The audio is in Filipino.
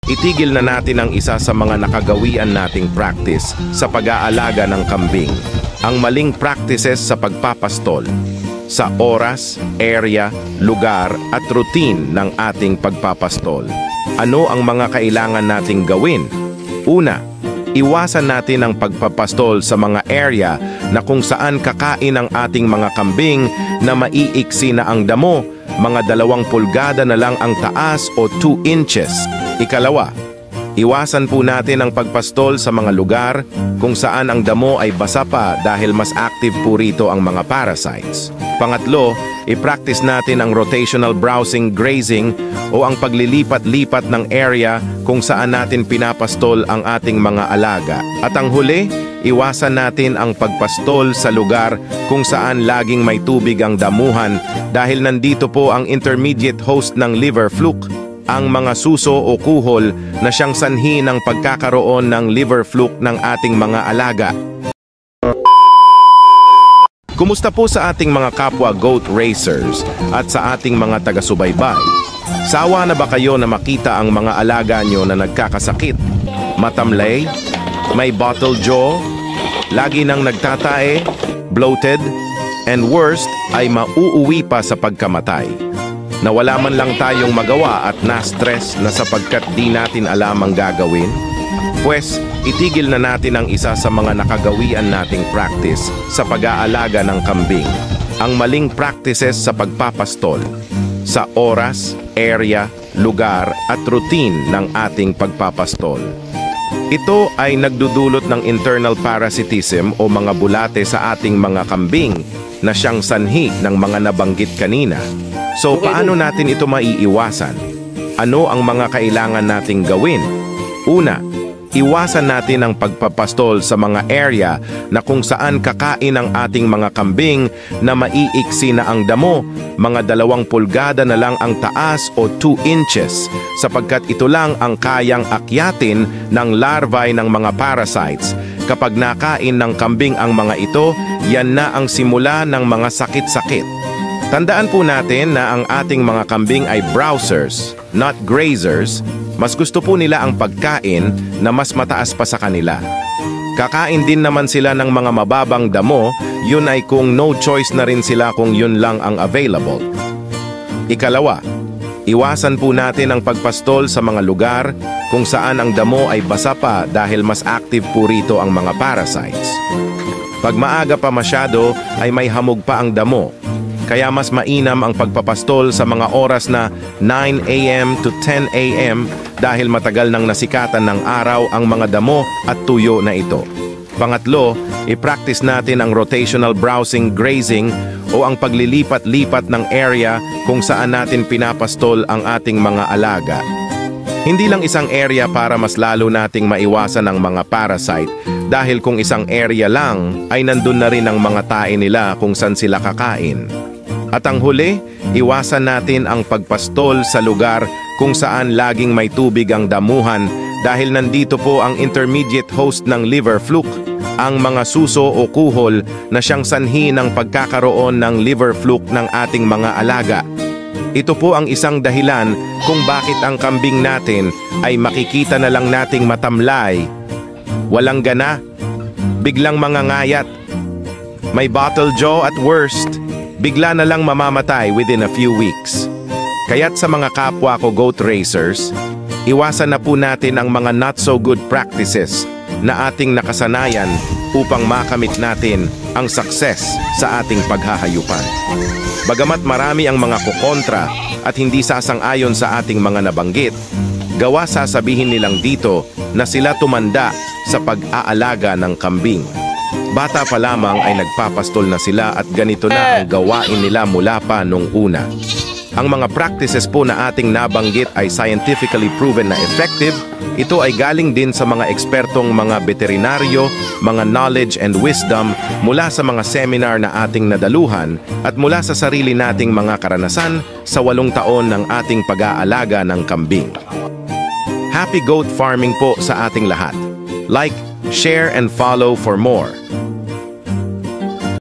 itigil na natin ang isa sa mga nakagawian nating practice sa pag-aalaga ng kambing, ang maling practices sa pagpapastol, sa oras, area, lugar at routine ng ating pagpapastol. Ano ang mga kailangan nating gawin? Una, iwasan natin ang pagpapastol sa mga area na kung saan kakain ang ating mga kambing na maiiksi na ang damo, mga 2 pulgada na lang ang taas o 2 inches. Ikalawa, iwasan po natin ang pagpastol sa mga lugar kung saan ang damo ay basa pa dahil mas active po rito ang mga parasites. Pangatlo, i-practice natin ang rotational browsing grazing o ang paglilipat-lipat ng area kung saan natin pinapastol ang ating mga alaga. At ang huli, iwasan natin ang pagpastol sa lugar kung saan laging may tubig ang damuhan dahil nandito po ang intermediate host ng liver fluke, ang mga suso o kuhol na siyang sanhi ng pagkakaroon ng liver fluke ng ating mga alaga. Kumusta po sa ating mga kapwa goat racers at sa ating mga taga-subaybay? Sawa na ba kayo na makita ang mga alaga nyo na nagkakasakit? Matamlay? May bottle jaw? Lagi nang nagtatae? Bloated? And worst ay mauuwi pa sa pagkamatay. Na wala man lang tayong magawa at na-stress na sapagkat di natin alam ang gagawin? Pwes, itigil na natin ang isa sa mga nakagawian nating practice sa pag-aalaga ng kambing, ang maling practices sa pagpapastol, sa oras, area, lugar at routine ng ating pagpapastol. Ito ay nagdudulot ng internal parasitism o mga bulate sa ating mga kambing na siyang sanhi ng mga nabanggit kanina. So paano natin ito maiiwasan? Ano ang mga kailangan nating gawin? Una, iwasan natin ang pagpapastol sa mga area na kung saan kakain ang ating mga kambing na maiiksi na ang damo, mga 2 pulgada na lang ang taas o 2 inches, sapagkat ito lang ang kayang akyatin ng larvae ng mga parasites. Kapag nakain ng kambing ang mga ito, yan na ang simula ng mga sakit-sakit. Tandaan po natin na ang ating mga kambing ay browsers, not grazers. Mas gusto po nila ang pagkain na mas mataas pa sa kanila. Kakain din naman sila ng mga mababang damo, yun ay kung no choice na rin sila kung yun lang ang available. Ikalawa, iwasan po natin ang pagpastol sa mga lugar kung saan ang damo ay basa pa dahil mas active po rito ang mga parasites. Pag maaga pa masyado ay may hamog pa ang damo. Kaya mas mainam ang pagpapastol sa mga oras na 9 a.m. to 10 a.m. dahil matagal nang nasikatan ng araw ang mga damo at tuyo na ito. Pangatlo, i-practice natin ang rotational browsing grazing o ang paglilipat-lipat ng area kung saan natin pinapastol ang ating mga alaga. Hindi lang isang area para mas lalo nating maiwasan ang mga parasite dahil kung isang area lang ay nandun na rin ang mga tae nila kung saan sila kakain. At ang huli, iwasan natin ang pagpastol sa lugar kung saan laging may tubig ang damuhan dahil nandito po ang intermediate host ng liver fluke, ang mga suso o kuhol na siyang sanhi ng pagkakaroon ng liver fluke ng ating mga alaga. Ito po ang isang dahilan kung bakit ang kambing natin ay makikita na lang nating matamlay, walang gana, biglang mangangayat, may bottle jaw at worst, bigla na lang mamamatay within a few weeks. Kaya't sa mga kapwa ko goat racers, iwasan na po natin ang mga not so good practices na ating nakasanayan upang makamit natin ang success sa ating paghahayupan. Bagamat marami ang mga kukontra at hindi sasang-ayon sa ating mga nabanggit, gawa sasabihin nilang dito na sila tumanda sa pag-aalaga ng kambing. Bata pa lamang ay nagpapastol na sila at ganito na ang gawain nila mula pa nung una. Ang mga practices po na ating nabanggit ay scientifically proven na effective. Ito ay galing din sa mga ekspertong mga veterinaryo, mga knowledge and wisdom mula sa mga seminar na ating nadaluhan at mula sa sarili nating mga karanasan sa 8 taon ng ating pag-aalaga ng kambing. Happy goat farming po sa ating lahat. Like, share and follow for more.